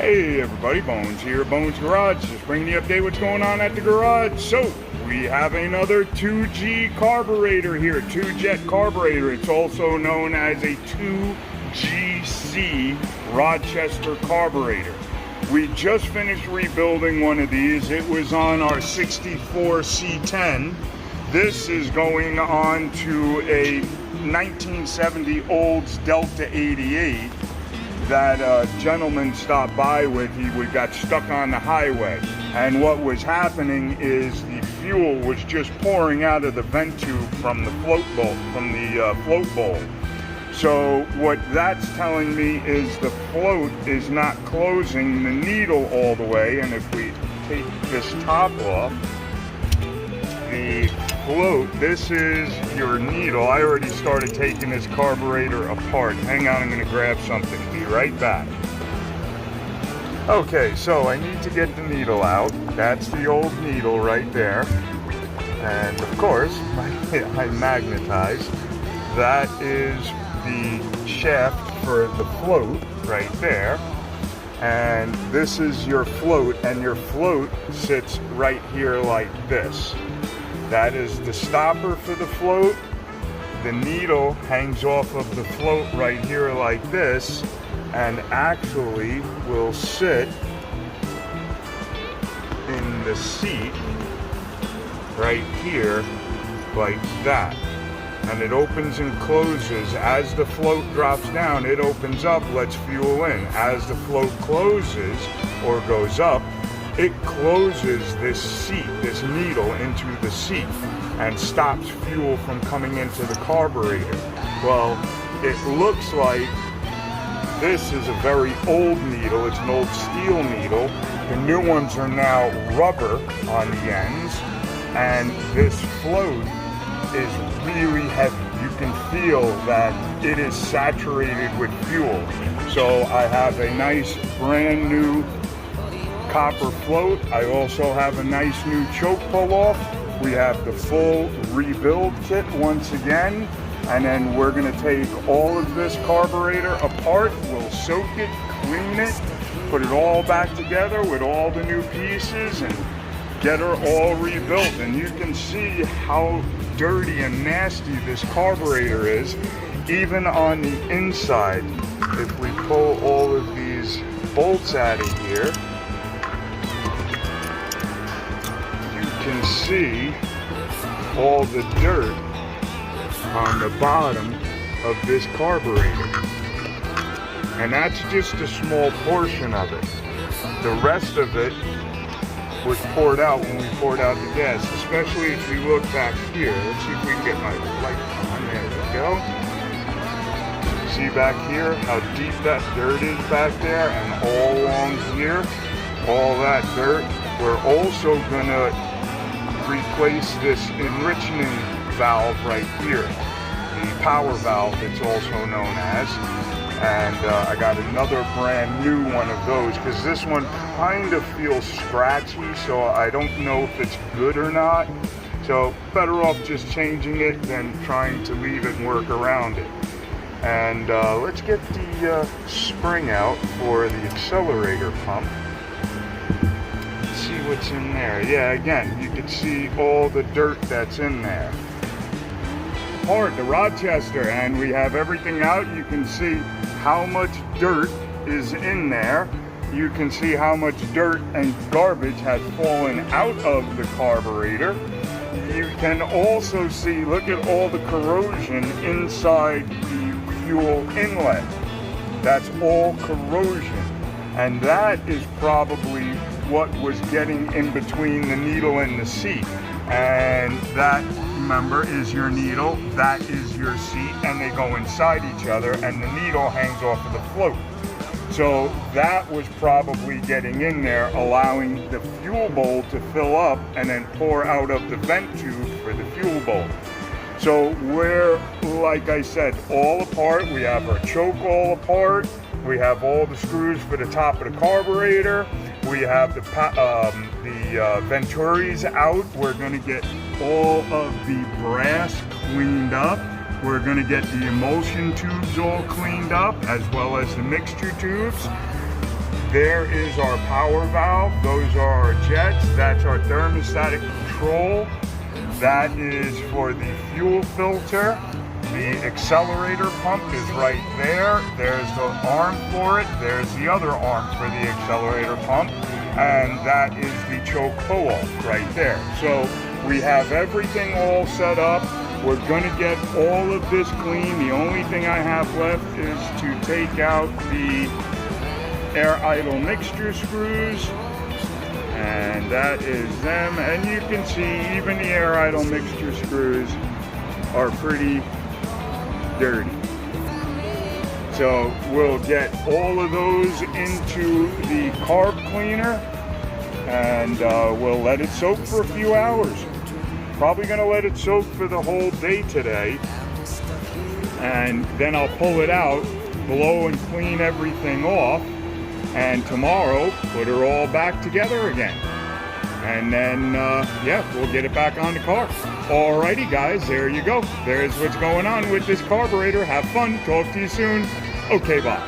Hey everybody, Bones here, Bones Garage. Just bringing the update what's going on at the garage. So, we have another 2G carburetor here, 2-jet carburetor. It's also known as a 2GC Rochester carburetor. We just finished rebuilding one of these. It was on our 64 C10. This is going on to a 1970 Olds Delta 88 that a gentleman stopped by with. We got stuck on the highway, and what was happening is the fuel was just pouring out of the vent tube from the float bowl. So what that's telling me is the float is not closing the needle all the way, and if we take this top off, the float, this is your needle. I already started taking this carburetor apart. Hang on, I'm going to grab something. Be right back. Okay, so I need to get the needle out. That's the old needle right there. And of course, I magnetized. That is the shaft for the float right there. And this is your float, and your float sits right here like this. That is the stopper for the float. The needle hangs off of the float right here like this, and actually will sit in the seat right here like that. And it opens and closes. As the float drops down, it opens up, lets fuel in. As the float closes or goes up, it closes this seat, this needle into the seat, and stops fuel from coming into the carburetor. Well, it looks like this is a very old needle. It's an old steel needle. The new ones are now rubber on the ends, and this float is really heavy. You can feel that it is saturated with fuel. So I have a nice brand new copper float. I also have a nice new choke pull off. We have the full rebuild kit once again, and then we're going to take all of this carburetor apart. We'll soak it, clean it, put it all back together with all the new pieces, and get her all rebuilt. And you can see how dirty and nasty this carburetor is, even on the inside. If we pull all of these bolts out of here, can see all the dirt on the bottom of this carburetor, and that's just a small portion of it. The rest of it was poured out when we poured out the gas, especially if you look back here. Let's see if we can get my light on. There we go. See back here how deep that dirt is back there, and all along here, all that dirt. We're also gonna replace this enriching valve right here, the power valve it's also known as, and I got another brand new one of those because this one kind of feels scratchy, so I don't know if it's good or not. So better off just changing it than trying to leave it and work around it. And let's get the spring out for the accelerator pump. See what's in there. Yeah, again, you can see all the dirt that's in there. Part the Rochester, and we have everything out. You can see how much dirt is in there. You can see how much dirt and garbage has fallen out of the carburetor. You can also see, look at all the corrosion inside the fuel inlet. That's all corrosion, and that is probably what was getting in between the needle and the seat. And that, remember, is your needle, that is your seat, and they go inside each other, and the needle hangs off of the float. So that was probably getting in there, allowing the fuel bowl to fill up and then pour out of the vent tube for the fuel bowl. So we're, like I said, all apart. We have our choke all apart. We have all the screws for the top of the carburetor. We have the Venturis out. We're going to get all of the brass cleaned up. We're going to get the emulsion tubes all cleaned up, as well as the mixture tubes. There is our power valve. Those are our jets. That's our thermostatic control. That is for the fuel filter. The accelerator pump is right there. There's the arm for it. There's the other arm for the accelerator pump. And that is the choke pull-off right there. So we have everything all set up. We're gonna get all of this clean. The only thing I have left is to take out the air idle mixture screws. And that is them. And you can see even the air idle mixture screws are pretty dirty. So we'll get all of those into the carb cleaner and we'll let it soak for a few hours. Probably gonna let it soak for the whole day today. And then I'll pull it out, blow and clean everything off, and tomorrow put her all back together again. And then, yeah, we'll get it back on the car. Alrighty guys, there you go. There's what's going on with this carburetor. Have fun, talk to you soon. Okay, bye.